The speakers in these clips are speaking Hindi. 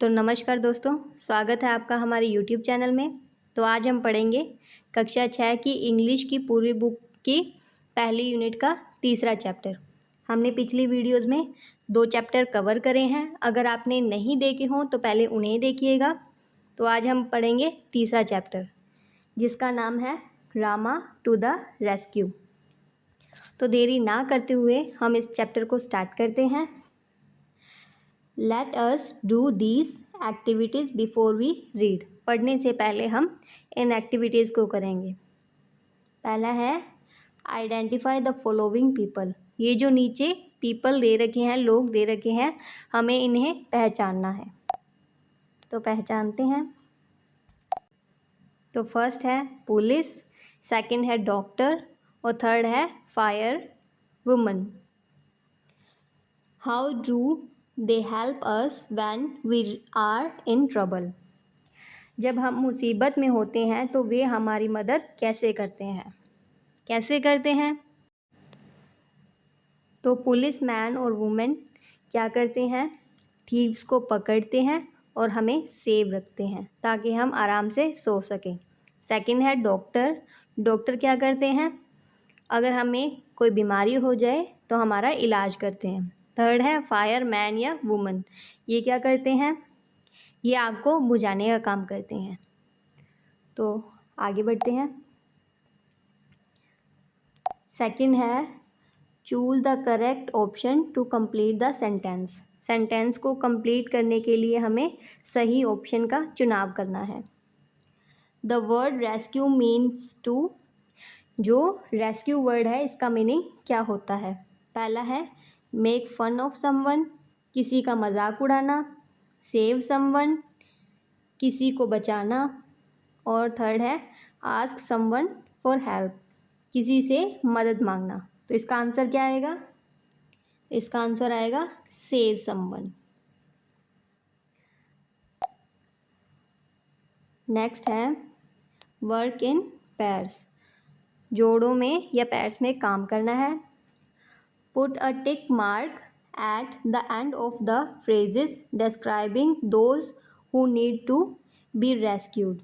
तो नमस्कार दोस्तों, स्वागत है आपका हमारे यूट्यूब चैनल में। तो आज हम पढ़ेंगे कक्षा 6 की इंग्लिश की पूरी बुक की पहली यूनिट का तीसरा चैप्टर। हमने पिछली वीडियोज़ में 2 चैप्टर कवर करे हैं। अगर आपने नहीं देखे हों तो पहले उन्हें देखिएगा। तो आज हम पढ़ेंगे तीसरा चैप्टर, जिसका नाम है रामा टू द रेस्क्यू। तो देरी ना करते हुए हम इस चैप्टर को स्टार्ट करते हैं। Let us do these activities before we read. पढ़ने से पहले हम इन एक्टिविटीज़ को करेंगे। पहला है आइडेंटिफाई द फॉलोइंग पीपल। ये जो नीचे पीपल दे रखे हैं, लोग दे रखे हैं, हमें इन्हें पहचानना है। तो पहचानते हैं। तो फर्स्ट है पुलिस, सेकंड है डॉक्टर और थर्ड है fire woman. How do they help us when we are in trouble. जब हम मुसीबत में होते हैं तो वे हमारी मदद कैसे करते हैं? कैसे करते हैं? तो पुलिस मैन और वुमेन क्या करते हैं? थीव्स को पकड़ते हैं और हमें सेव रखते हैं ताकि हम आराम से सो सकें। सेकंड है डॉक्टर। डॉक्टर क्या करते हैं? अगर हमें कोई बीमारी हो जाए तो हमारा इलाज करते हैं। थर्ड है फायर मैन या वुमन। ये क्या करते हैं? ये आग को बुझाने का काम करते हैं। तो आगे बढ़ते हैं। सेकंड है choose the correct option to complete the sentence. Sentence को कंप्लीट करने के लिए हमें सही ऑप्शन का चुनाव करना है। The word rescue means to. जो रेस्क्यू वर्ड है इसका मीनिंग क्या होता है? पहला है मेक फन ऑफ समवन, किसी का मजाक उड़ाना। सेव समवन, किसी को बचाना। और थर्ड है आस्क समवन फॉर हेल्प, किसी से मदद मांगना। तो इसका आंसर क्या आएगा? इसका आंसर आएगा सेव समवन। नेक्स्ट है वर्क इन पेयर्स। जोड़ों में या पेयर्स में काम करना है। Put a tick mark at the end of the phrases describing those who need to be rescued।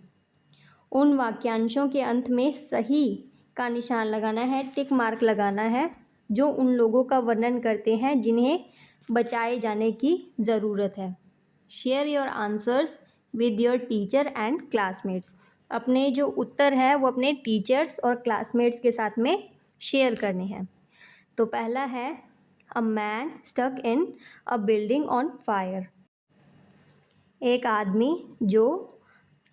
उन वाक्यांशों के अंत में सही का निशान लगाना है, टिक मार्क लगाना है, जो उन लोगों का वर्णन करते हैं जिन्हें बचाए जाने की ज़रूरत है। Share your answers with your teacher and classmates. अपने जो उत्तर है वो अपने टीचर्स और क्लासमेट्स के साथ में शेयर करने हैं। तो पहला है A man stuck in a building on fire। एक आदमी जो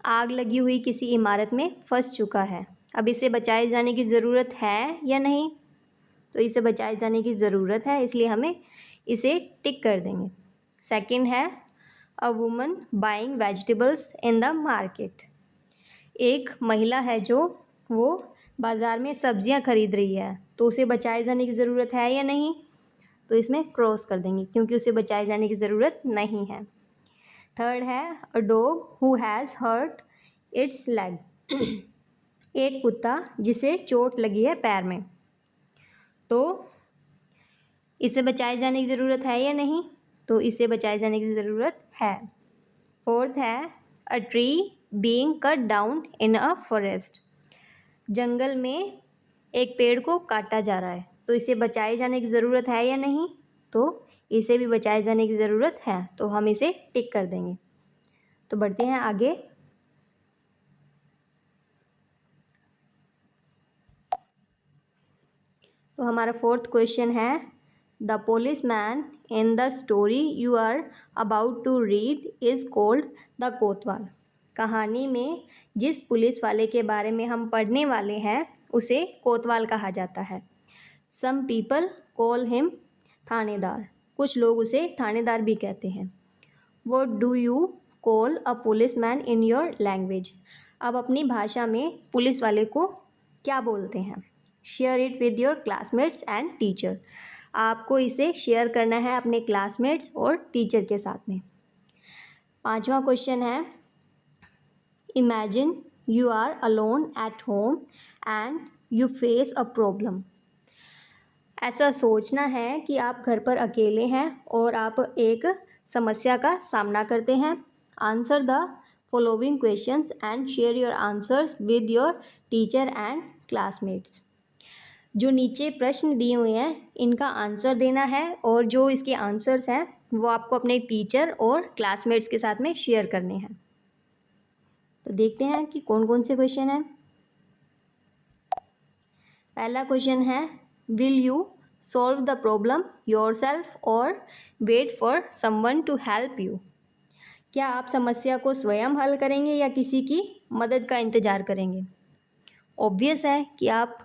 आग लगी हुई किसी इमारत में फंस चुका है। अब इसे बचाए जाने की ज़रूरत है या नहीं? तो इसे बचाए जाने की ज़रूरत है, इसलिए हमें इसे टिक कर देंगे। सेकंड है a woman buying vegetables in the market. एक महिला है जो वो बाज़ार में सब्जियां खरीद रही है, तो उसे बचाए जाने की ज़रूरत है या नहीं? तो इसमें क्रॉस कर देंगे क्योंकि उसे बचाए जाने की ज़रूरत नहीं है। थर्ड है a dog who has hurt its leg. एक कुत्ता जिसे चोट लगी है पैर में, तो इसे बचाए जाने की ज़रूरत है या नहीं? तो इसे बचाए जाने की ज़रूरत है। फोर्थ है a tree being cut down in a forest. जंगल में एक पेड़ को काटा जा रहा है, तो इसे बचाए जाने की ज़रूरत है या नहीं? तो इसे भी बचाए जाने की ज़रूरत है, तो हम इसे टिक कर देंगे। तो बढ़ते हैं आगे। तो हमारा फोर्थ क्वेश्चन है the policeman in the story you are about to read is called the कोतवाल। कहानी में जिस पुलिस वाले के बारे में हम पढ़ने वाले हैं उसे कोतवाल कहा जाता है। सम पीपल कॉल हिम थानेदार। कुछ लोग उसे थानेदार भी कहते हैं। What do you call a police man in your language. अब अपनी भाषा में पुलिस वाले को क्या बोलते हैं? Share it with your classmates and teacher. आपको इसे शेयर करना है अपने क्लासमेट्स और टीचर के साथ में। पांचवा क्वेश्चन है imagine you are alone at home and you face a problem. ऐसा सोचना है कि आप घर पर अकेले हैं और आप एक समस्या का सामना करते हैं। Answer the following questions and share your answers with your teacher and classmates. जो नीचे प्रश्न दिए हुए हैं इनका आंसर देना है और जो इसके आंसर्स हैं वो आपको अपने टीचर और क्लासमेट्स के साथ में शेयर करने हैं। तो देखते हैं कि कौन कौन से क्वेश्चन हैं। पहला क्वेश्चन है, will you solve the problem yourself और wait for someone to help you. क्या आप समस्या को स्वयं हल करेंगे या किसी की मदद का इंतज़ार करेंगे। ऑब्वियस है कि आप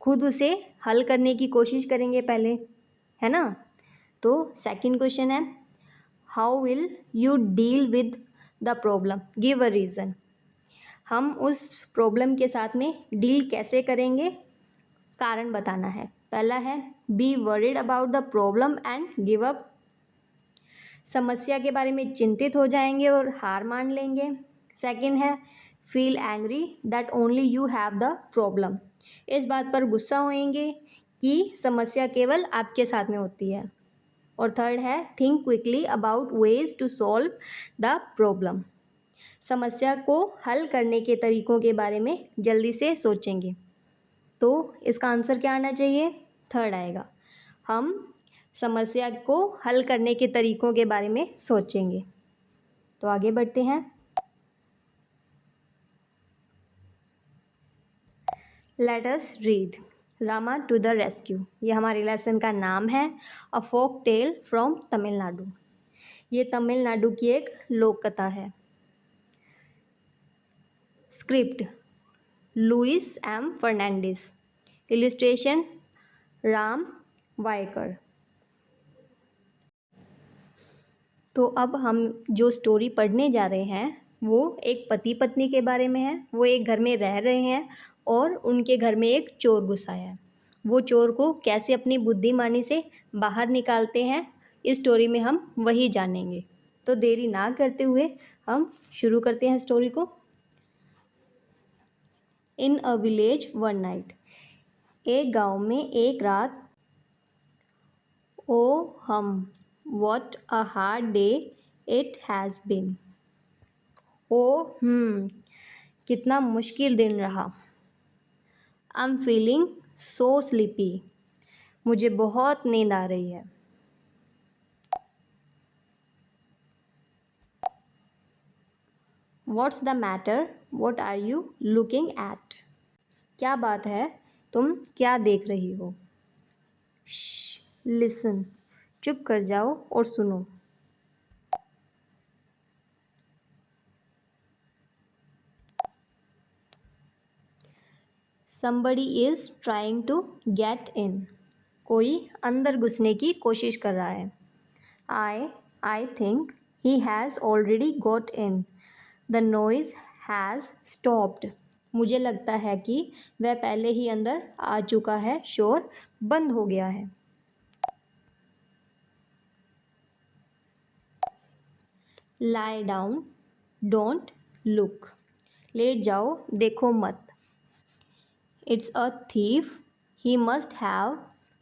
खुद उसे हल करने की कोशिश करेंगे पहले, है ना। तो सेकंड क्वेश्चन है, how will you deal with the problem, give a reason. हम उस प्रॉब्लम के साथ में डील कैसे करेंगे, कारण बताना है। पहला है, be worried about the problem and give up. समस्या के बारे में चिंतित हो जाएंगे और हार मान लेंगे। सेकंड है, feel angry that only you have the problem. इस बात पर गुस्सा होएंगे कि समस्या केवल आपके साथ में होती है। और थर्ड है, think quickly about ways to solve the problem. समस्या को हल करने के तरीकों के बारे में जल्दी से सोचेंगे। तो इसका आंसर क्या आना चाहिए, थर्ड आएगा। हम समस्या को हल करने के तरीकों के बारे में सोचेंगे। तो आगे बढ़ते हैं। Let us read Rama to the rescue. ये हमारे लेसन का नाम है, a folk tale from Tamil Nadu. ये तमिलनाडु की एक लोक कथा है। Script Luis M Fernandes, illustration Ram Waykar. तो अब हम जो स्टोरी पढ़ने जा रहे हैं वो एक पति पत्नी के बारे में है। वो एक घर में रह रहे हैं और उनके घर में एक चोर घुस आया है। वो चोर को कैसे अपनी बुद्धिमानी से बाहर निकालते हैं, इस स्टोरी में हम वही जानेंगे। तो देरी ना करते हुए हम शुरू करते हैं स्टोरी को। In a village one night, एक गांव में एक रात। Oh hmm, what a hard day it has been. ओ कितना मुश्किल दिन रहा। I am feeling so sleepy, मुझे बहुत नींद आ रही है। What's the matter, what are you looking at. क्या बात है, तुम क्या देख रही हो। लिसन, चुप कर जाओ और सुनो। Somebody is trying to get in. कोई अंदर घुसने की कोशिश कर रहा है। I think he has already got in. The noise has stopped. मुझे लगता है कि वह पहले ही अंदर आ चुका है, शोर बंद हो गया है। Lie down, don't look. Late जाओ, देखो मत। It's a thief. He must have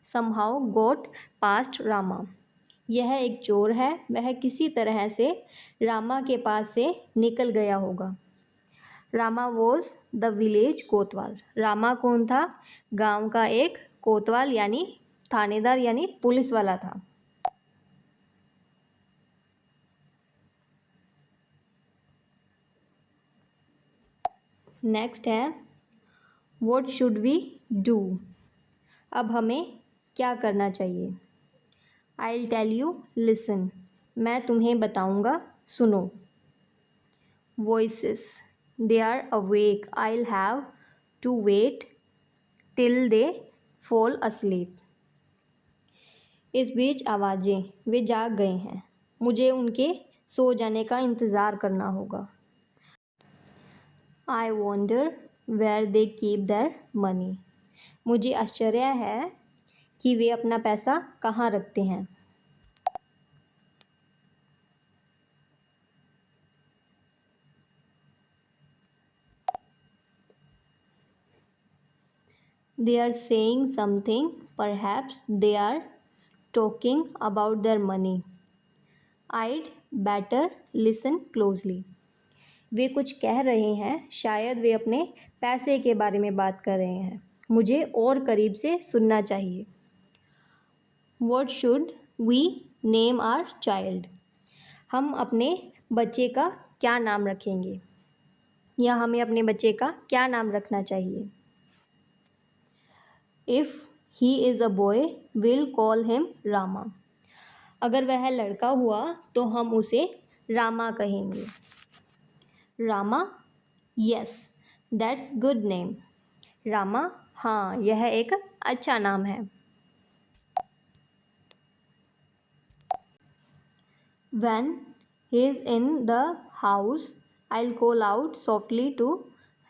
somehow got past Rama. यह एक चोर है, वह किसी तरह से रामा के पास से निकल गया होगा। रामा वॉज द विलेज कोतवाल। रामा कौन था, गांव का एक कोतवाल यानी थानेदार यानी पुलिस वाला था। नेक्स्ट है, व्हाट शुड वी डू। अब हमें क्या करना चाहिए। I will tell you, listen. मैं तुम्हें बताऊंगा, सुनो। Voices, they are awake. I'll have to wait till they fall asleep. इस बीच आवाज़ें, वे जाग गए हैं, मुझे उनके सो जाने का इंतज़ार करना होगा। I wonder where they keep their money. मुझे आश्चर्य है कि वे अपना पैसा कहाँ रखते हैं। They are saying something, perhaps they are talking about their money. I'd better listen closely. वे कुछ कह रहे हैं, शायद वे अपने पैसे के बारे में बात कर रहे हैं, मुझे और करीब से सुनना चाहिए. What should we name our child? हम अपने बच्चे का क्या नाम रखेंगे या हमें अपने बच्चे का क्या नाम रखना चाहिए. If he is a boy, we'll call him Rama. अगर वह लड़का हुआ तो हम उसे रामा कहेंगे. Rama, yes, that's good name. Rama, हाँ, यह एक अच्छा नाम है. When he is in the house, I'll call out softly to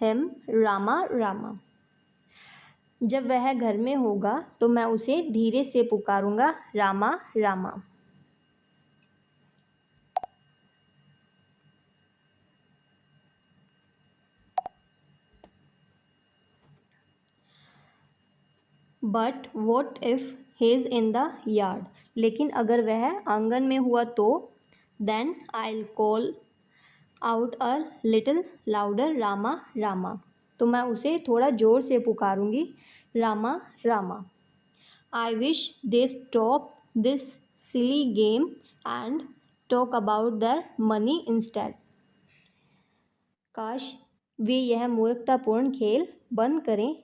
him, Rama, Rama. जब वह घर में होगा तो मैं उसे धीरे से पुकारूंगा, Rama, Rama. But what if he is in the yard. लेकिन अगर वह आंगन में हुआ तो then I call out a little louder, Rama, Rama. तो मैं उसे थोड़ा ज़ोर से पुकारूंगी, Rama, Rama. I wish they stop this silly game and talk about their money instead. काश वे यह मूर्खतापूर्ण खेल बंद करें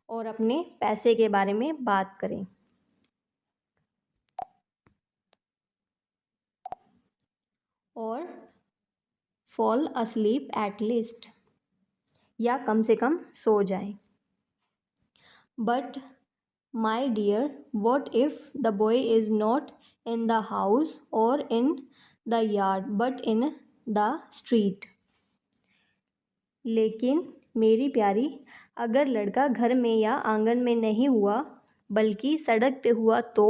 और अपने पैसे के बारे में बात करें. और फॉल asleep एट लीस्ट. या कम से कम सो जाएं. But my dear, what if the boy is not in the house और in the yard but in the street. लेकिन मेरी प्यारी, अगर लड़का घर में या आंगन में नहीं हुआ बल्कि सड़क पे हुआ तो.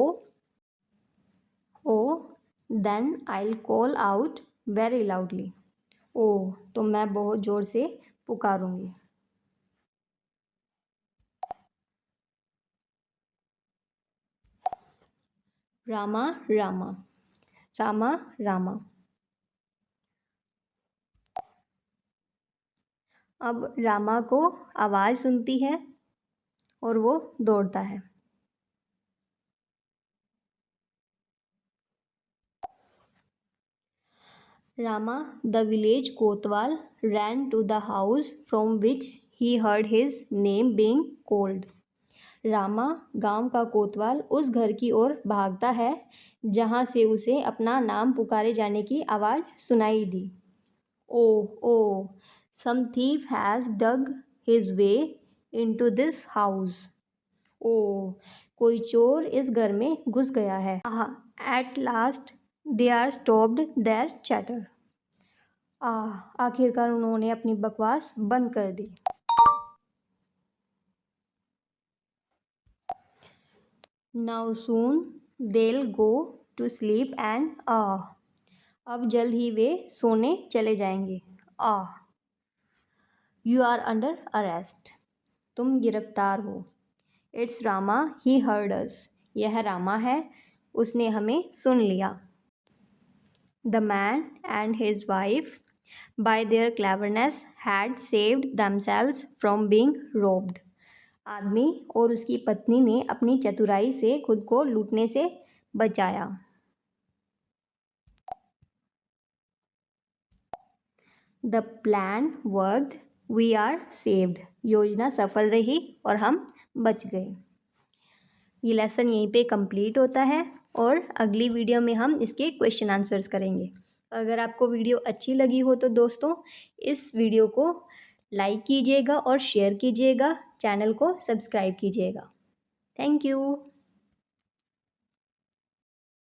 Oh then I call out very loudly. ओह, तो मैं बहुत ज़ोर से पुकारूंगी. रामा, रामा, रामा, रामा. अब रामा को आवाज़ सुनती है और वो दौड़ता है. Rama, the village Kotwal, ran to the house from which he heard his name being called. Rama, गांव का कोतवाल उस घर की ओर भागता है जहां से उसे अपना नाम पुकारे जाने की आवाज़ सुनाई दी. ओह, ओह, some thief has dug his way into this house. ओह, कोई चोर इस घर में घुस गया है. At last they are stopped their chatter. आखिरकार उन्होंने अपनी बकवास बंद कर दी. Now soon they'll go to sleep and अब जल्द ही वे सोने चले जाएंगे. You are under arrest. तुम गिरफ्तार हो. It's Rama, he heard us. यह रामा है, उसने हमें सुन लिया. The man and his wife, by their cleverness, had saved themselves from being robbed. आदमी और उसकी पत्नी ने अपनी चतुराई से खुद को लूटने से बचाया. The plan worked. We are saved. योजना सफल रही और हम बच गए. ये लेसन यहीं पे कंप्लीट होता है और अगली वीडियो में हम इसके क्वेश्चन आंसर्स करेंगे. अगर आपको वीडियो अच्छी लगी हो तो दोस्तों इस वीडियो को लाइक कीजिएगा और शेयर कीजिएगा. चैनल को सब्सक्राइब कीजिएगा. Thank you.